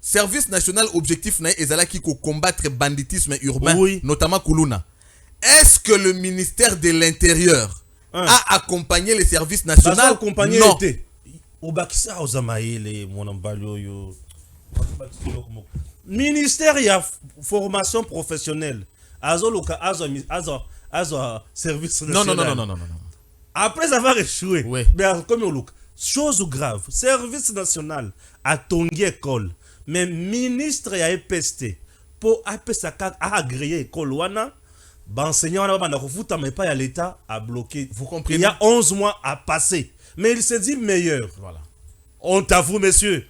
service national objectif na ezala ki ko combattre banditisme urbain, oui. Notamment Koulouna. Est-ce que le ministère de l'Intérieur a accompagné les services nationaux? Non. Au Bakissa aux Amaïle, mon ambalio. Ministère il y a formation professionnelle. Azo service national. Non. Après avoir échoué, ouais. Mais comme on look, chose grave, service national a tongué école, mais ministre a EPST pour agréer école wana, enseignant mais pas à l'État a bloqué. Vous comprenez? Il y a 11 mois à passer, mais il se dit meilleur. Voilà. On t'avoue, messieurs.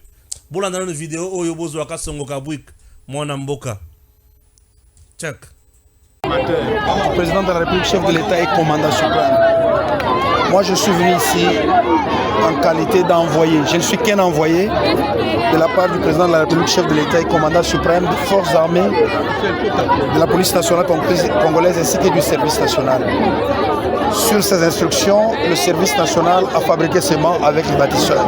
Bon, dans une vidéo, Oyobozo Akasongo Kabouik, mon amboka. Check. Le président de la République, chef de l'État et commandant suprême. Moi, je suis venu ici en qualité d'envoyé. Je ne suis qu'un envoyé de la part du président de la République, chef de l'État et commandant suprême des forces armées, de la police nationale congolaise ainsi que du service national. Sur ces instructions, le service national a fabriqué ces bancs avec les bâtisseurs.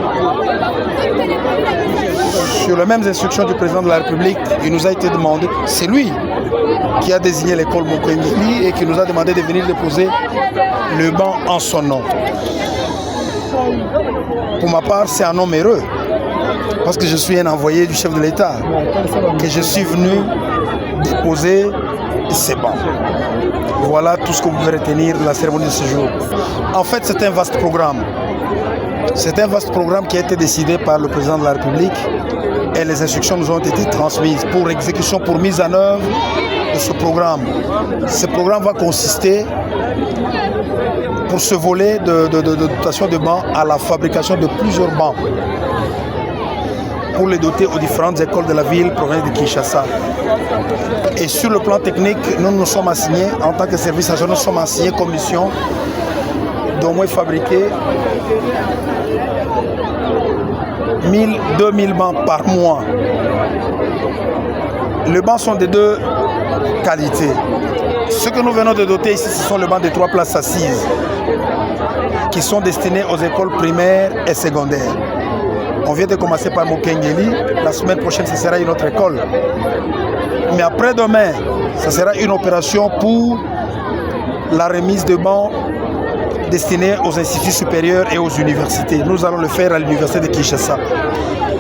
Sur les mêmes instructions du président de la République, il nous a été demandé, c'est lui qui a désigné l'école Mukengeli et qui nous a demandé de venir déposer le banc en son nom. Pour ma part, c'est un homme heureux, parce que je suis un envoyé du chef de l'État, que je suis venu déposer ces bancs. Voilà tout ce que vous pouvez retenir de la cérémonie de ce jour. En fait, c'est un vaste programme. C'est un vaste programme qui a été décidé par le président de la République et les instructions nous ont été transmises pour exécution, pour mise en œuvre de ce programme. Ce programme va consister, pour ce volet de dotation de bancs, à la fabrication de plusieurs bancs pour les doter aux différentes écoles de la ville provenant de Kinshasa. Et sur le plan technique, nous sommes assignés, en tant que service national, nous sommes assignés comme mission d'au moins fabriquer 1000-2000 bancs par mois. Les bancs sont de deux qualités. Ce que nous venons de doter ici, ce sont les bancs de 3 places assises qui sont destinés aux écoles primaires et secondaires. On vient de commencer par Mukengeli. La semaine prochaine, ce sera une autre école. Mais après-demain, ce sera une opération pour la remise de bancs destinés aux instituts supérieurs et aux universités. Nous allons le faire à l'université de Kinshasa.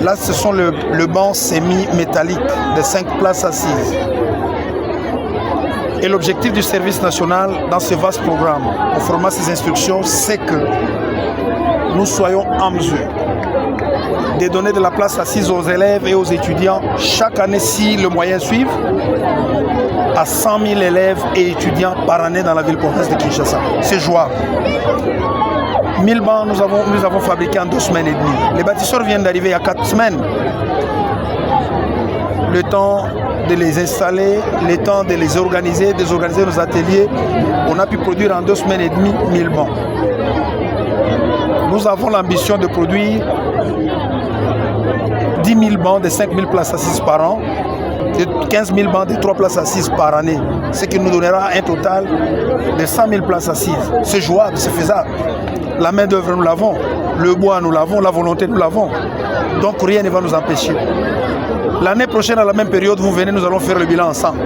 Là, ce sont le banc semi-métallique de 5 places assises. Et l'objectif du service national dans ce vaste programme, conformément à ces instructions, c'est que nous soyons en mesure de donner de la place assise aux élèves et aux étudiants chaque année, si le moyen suit, à 100 000 élèves et étudiants par année dans la ville-province de Kinshasa. C'est jouable. 1000 bancs, nous avons fabriqué en 2 semaines et demie. Les bâtisseurs viennent d'arriver il y a 4 semaines. le temps de les installer, le temps de les organiser, nos ateliers. On a pu produire en 2 semaines et demie 1000 bancs. Nous avons l'ambition de produire 10 000 bancs de 5 000 places assises par an, de 15 000 bancs de 3 places assises par année, ce qui nous donnera un total de 100 000 places assises. C'est jouable, c'est faisable. La main d'œuvre, nous l'avons. Le bois, nous l'avons. La volonté, nous l'avons. Donc rien ne va nous empêcher. L'année prochaine, à la même période, vous venez, nous allons faire le bilan ensemble.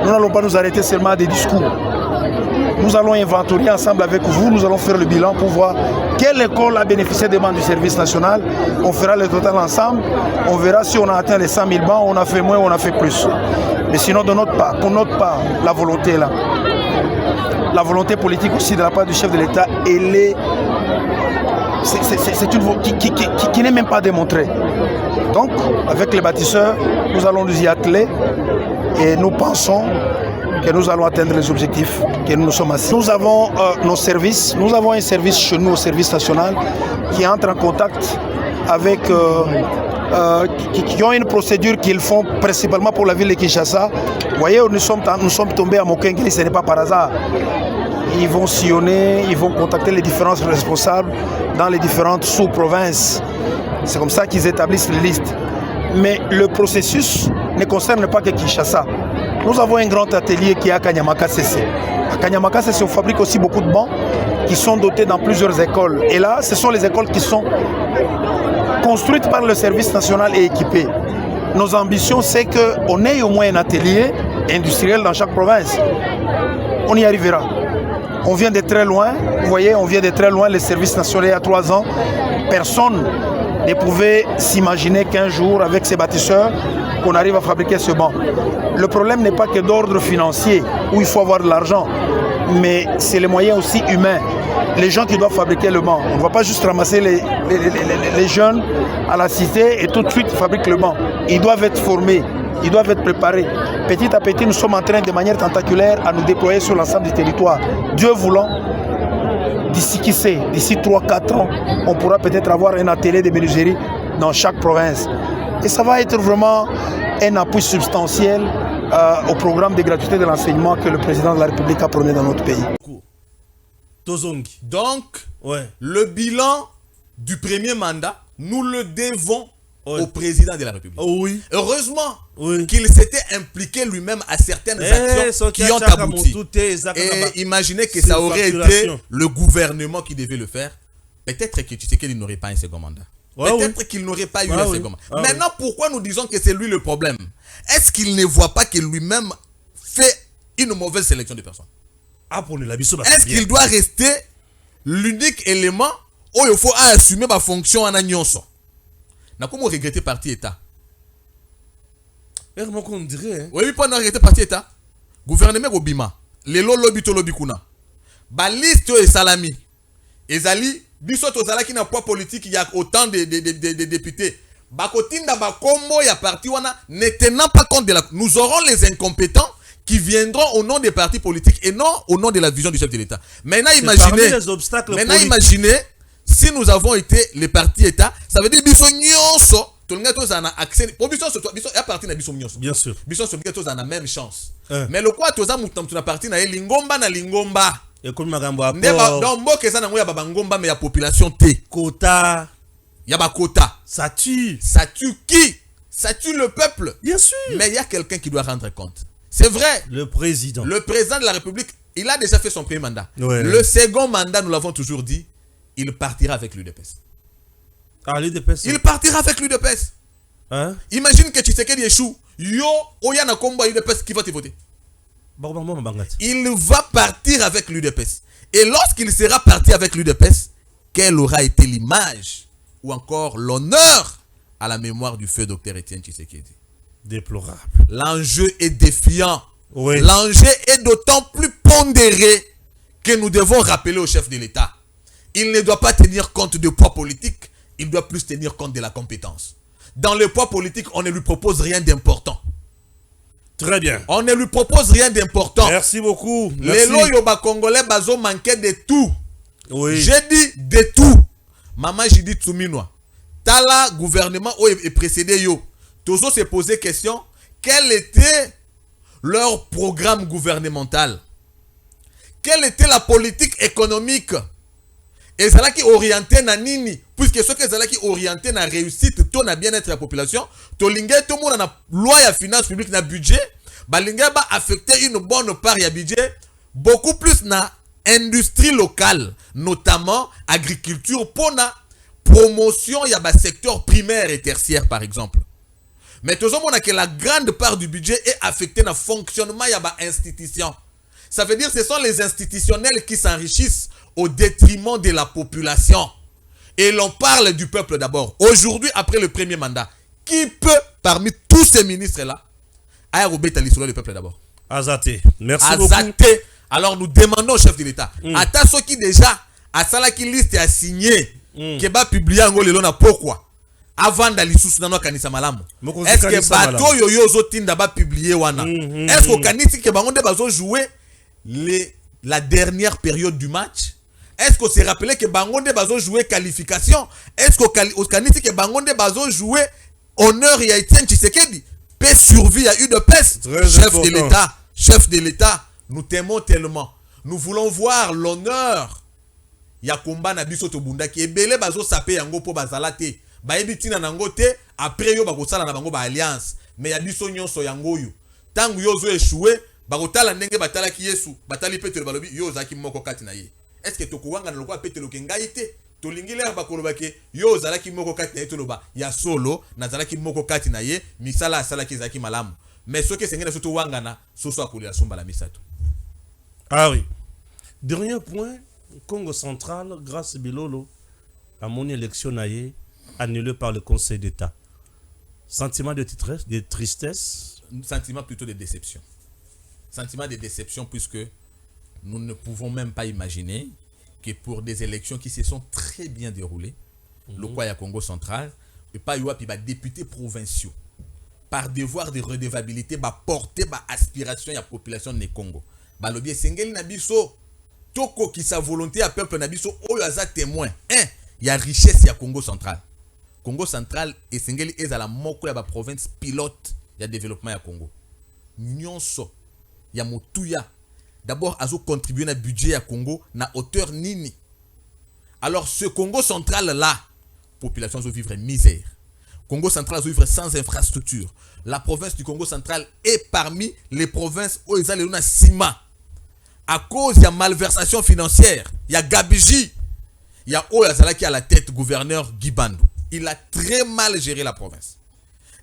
Nous n'allons pas nous arrêter seulement à des discours. Nous allons inventorier ensemble avec vous, nous allons faire le bilan pour voir quelle école a bénéficié des bancs du service national. On fera le total ensemble, on verra si on a atteint les 100 000 bancs, on a fait moins ou on a fait plus. Mais sinon, de notre part, pour notre part, la volonté est là. La volonté politique aussi de la part du chef de l'État, elle est... C'est une volonté qui n'est même pas démontrée. Donc, avec les bâtisseurs, nous allons nous y atteler et nous pensons que nous allons atteindre les objectifs que nous nous sommes assis. Nous avons nos services, nous avons un service chez nous au service national qui entre en contact avec, qui ont une procédure qu'ils font principalement pour la ville de Kinshasa. Vous voyez, nous sommes tombés à Mokengeli, ce n'est pas par hasard. Ils vont sillonner, ils vont contacter les différents responsables dans les différentes sous-provinces. C'est comme ça qu'ils établissent les listes. Mais le processus ne concerne pas que Kinshasa. Nous avons un grand atelier qui est à Kanyamaka CC. À Kanyamaka CC, on fabrique aussi beaucoup de bancs qui sont dotés dans plusieurs écoles. Et là, ce sont les écoles qui sont construites par le service national et équipées. Nos ambitions, c'est qu'on ait au moins un atelier industriel dans chaque province. On y arrivera. On vient de très loin. Vous voyez, on vient de très loin. Le service national, il y a 3 ans, personne ne pouvait s'imaginer qu'un jour, avec ces bâtisseurs, qu'on arrive à fabriquer ce banc. Le problème n'est pas que d'ordre financier, où il faut avoir de l'argent, mais c'est les moyens aussi humains. Les gens qui doivent fabriquer le banc. On ne va pas juste ramasser les jeunes à la cité et tout de suite fabriquer le banc. Ils doivent être formés, ils doivent être préparés. Petit à petit, nous sommes en train, de manière tentaculaire, à nous déployer sur l'ensemble du territoire. Dieu voulant, d'ici 3-4 ans, on pourra peut-être avoir un atelier de menuiserie dans chaque province. Et ça va être vraiment un appui substantiel au programme de gratuité de l'enseignement que le président de la République a prôné dans notre pays. Donc, le bilan du premier mandat, nous le devons au président de la République. Heureusement qu'il s'était impliqué lui-même à certaines actions qui ont abouti. Et imaginez que ça aurait été le gouvernement qui devait le faire. Peut-être que tu sais qu'il n'aurait pas un second mandat. Peut-être qu'il n'aurait pas eu un second mandat. Maintenant, pourquoi nous disons que c'est lui le problème? Est-ce qu'il ne voit pas que lui-même fait une mauvaise sélection de personnes? Est-ce qu'il doit rester l'unique élément où il faut assumer ma fonction en agnonso? Na comment regretter parti État? On dirait. Oui, pas regretter parti État. Gouvernement Obima. Les lobby to lobby kuna. Ba liste et salami. Ezali biso tozala ki na poids politique, il y a autant de députés. Bakotinda ba kombo ya parti wana ne tenant pas compte de la. Nous aurons les incompétents qui viendront au nom des partis politiques et non au nom de la vision du chef de l'État. Maintenant imaginez si nous avons été les partis État, ça veut dire biso nyonso tout le monde a accès pour biso ya parti na biso nyonso. Bien sûr. Biso so biso a la même chance. Mais le quoi toza mutamtu na parti na lingomba na lingomba. Et comme magambo a donc mboke ça na ngoya baba ngomba mais ya population T. Quota. Ya ba quota. Ça tue. Ça tue qui? Ça tue le peuple. Bien sûr. Mais il y a quelqu'un qui doit rendre compte. C'est vrai. Le président. Le président de la République, il a déjà fait son premier mandat. Le second mandat, nous l'avons toujours dit, il partira avec l'UDPS. Ah, l'UDPS. Il partira avec l'UDPS. Hein? Imagine que Tshisekedi échoue. Yo, Oyana Komba UDPS qui va te voter. Il va partir avec l'UDPS. Et lorsqu'il sera parti avec l'UDPS, quelle aura été l'image ou encore l'honneur à la mémoire du feu Dr Étienne Tshisekedi? Déplorable. L'enjeu est défiant. Oui. L'enjeu est d'autant plus pondéré que nous devons rappeler au chef de l'État. Il ne doit pas tenir compte de poids politique, il doit plus tenir compte de la compétence. Dans le poids politique, on ne lui propose rien d'important. Très bien. On ne lui propose rien d'important. Merci beaucoup. Les loyoba congolais bazo manquaient de tout. Oui. J'ai dit de tout. Maman, j'ai dit Tsuminois. Tala gouvernement est précédé yo. Tozo s'est posé question, quel était leur programme gouvernemental? Quelle était la politique économique? Et ça là qui orienté na nini? Puisque ce que ça là qui orienté na réussite, tout na bien-être de la population, to lingé tout le monde na loi ya finance publique na budget, ba lingé ba affecter une bonne part ya budget, beaucoup plus na industrie locale, notamment agriculture, pour la promotion ya ba secteur primaire et tertiaire par exemple. Mais toujours on a que la grande part du budget est affectée dans le fonctionnement ya ba institution. Ça veut dire que ce sont les institutionnels qui s'enrichissent au détriment de la population. Et l'on parle du peuple d'abord. Aujourd'hui, après le premier mandat, qui peut, parmi tous ces ministres-là, aller au le peuple d'abord? Azate. Merci beaucoup. Azate. Alors nous demandons au chef de l'État, à ceux qui déjà, à ça qui liste a signé, qui va publier en Gaulle, pourquoi? Avant d'aller sous dans kanisa malamu. Est-ce que bateau yoyo zotinda ba publier wana? Est-ce que kanisi ke bangonde bazo jouer la dernière période du match? Est-ce qu'on s'est rappelé que bangonde bazo jouer qualification? Est-ce que kanisi ke bangonde bazo jouer honneur ya Etienne Tshisekedi? Paix survie à UDPS. Chef de l'État, nous t'aimons tellement. Nous voulons voir l'honneur ya komba na biso to bunda ki ebele bazo sapé yango po bazalate. Bayebi tina nango te après yo bakosala na bango ba alliance mais ya biso nyonso yango yo tangu yo zo échouer bakotala ndenge batala ki Yesu batali Petelo balobi yo zaki moko kati na ye. Est-ce que tokuwanga na lokwa Petelo ke ngai te tolingi le bakoloba ke yo zalaki moko kati na ye toloba ya solo na zalaki moko kati na ye misala asala ki zaki malamu mais ce que sengena surtout wanga na soso akolela somba la misato. Ah oui. Dernier point, Congo central grâce Bilolo à mon élection naïe annulé par le Conseil d'État. Sentiment de tristesse? Sentiment plutôt de déception. Sentiment de déception puisque nous ne pouvons même pas imaginer que pour des élections qui se sont très bien déroulées, le Kwaya Congo central, et pas yoapi ba députés provinciaux, par devoir de redevabilité, ba porter ba aspiration à la population de Congo. Ba lobby sengeli na biso, toko qui sa volonté à peuple na biso, oyo aza témoin. Il y a richesse ya Congo central. Congo central et Sengeli est à la moko ya ba province pilote ya développement ya Congo. Nyonso ya motuya. D'abord azo contribuer na budget ya Congo na hauteur nini. Alors ce Congo central là, population zo vivre misère. Congo central zo vivre sans infrastructure. La province du Congo central est parmi les provinces où ils allaient na ciment. À cause de malversation financière, il y a Gabiji, il y a Oyazala qui a la tête gouverneur Guy Bandou. Il a très mal géré la province.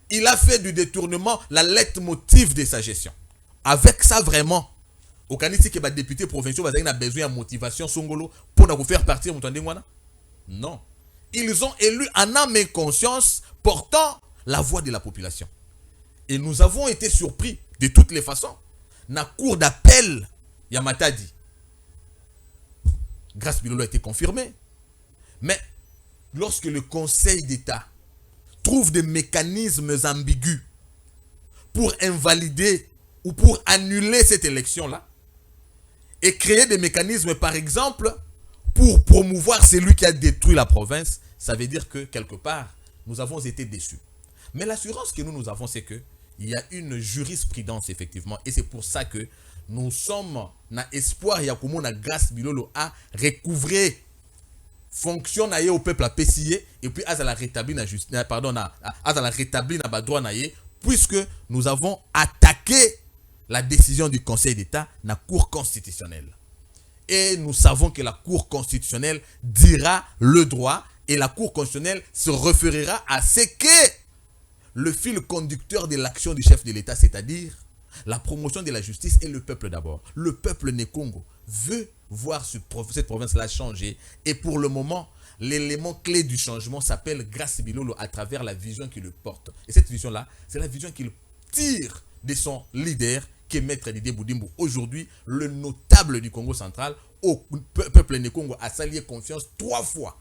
Il a fait du détournement la leitmotiv de sa gestion. Avec ça, vraiment, au Kanisi qui est député provincial, il a besoin de motivation songolo pour nous faire partir. Non. Ils ont élu en âme et conscience portant la voix de la population. Et nous avons été surpris de toutes les façons. Na cour d'appel, Yamatadi. Grâce Bilolo a été confirmé. Mais lorsque le Conseil d'État trouve des mécanismes ambigus pour invalider ou pour annuler cette élection-là, et créer des mécanismes, par exemple, pour promouvoir celui qui a détruit la province, ça veut dire que, quelque part, nous avons été déçus. Mais l'assurance que nous avons, c'est qu'il y a une jurisprudence, effectivement, et c'est pour ça que nous sommes dans espoir, Yakumo, na grâce Bilolo à recouvrer fonction au peuple à PCA et puis à la rétablir na justice, pardon, à la rétablir na droit naie, puisque nous avons attaqué la décision du Conseil d'État na Cour constitutionnelle. Et nous savons que la Cour constitutionnelle dira le droit et la Cour constitutionnelle se référera à ce que le fil conducteur de l'action du chef de l'État, c'est-à-dire la promotion de la justice et le peuple d'abord. Le peuple né Congo veut voir cette province-là changer. Et pour le moment, l'élément clé du changement s'appelle Grace Bilolo à travers la vision qu'il porte. Et cette vision-là, c'est la vision qu'il tire de son leader, qui est Maître Didier Boudimbo. Aujourd'hui, le notable du Congo central, au peuple né Congo, a s'allié confiance 3 fois.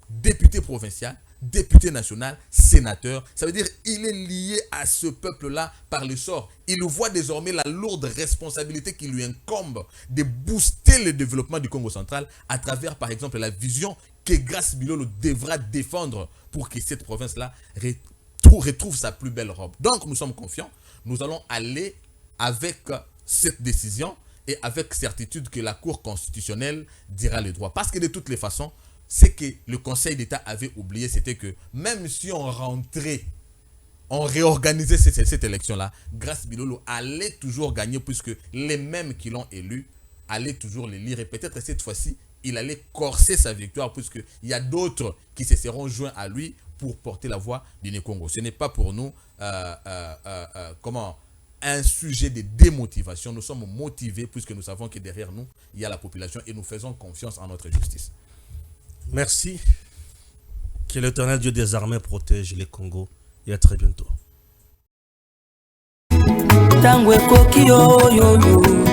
Député provincial, député national, sénateur. Ça veut dire qu'il est lié à ce peuple-là par le sort. Il voit désormais la lourde responsabilité qui lui incombe de booster le développement du Congo central à travers, par exemple, la vision que Grace Bilolo devra défendre pour que cette province-là retrouve sa plus belle robe. Donc nous sommes confiants, nous allons aller avec cette décision et avec certitude que la Cour constitutionnelle dira le droit. Parce que de toutes les façons, ce que le Conseil d'État avait oublié, c'était que même si on rentrait, on réorganisait cette élection-là, Grace Bilolo allait toujours gagner puisque les mêmes qui l'ont élu allaient toujours les lire. Et peut-être cette fois-ci, il allait corser sa victoire puisqu'il y a d'autres qui se seront joints à lui pour porter la voix du Congo. Ce n'est pas pour nous un sujet de démotivation. Nous sommes motivés puisque nous savons que derrière nous, il y a la population et nous faisons confiance en notre justice. Merci. Que l'Éternel Dieu des armées protège les Congos. Et à très bientôt. Tango ekoki oyoyo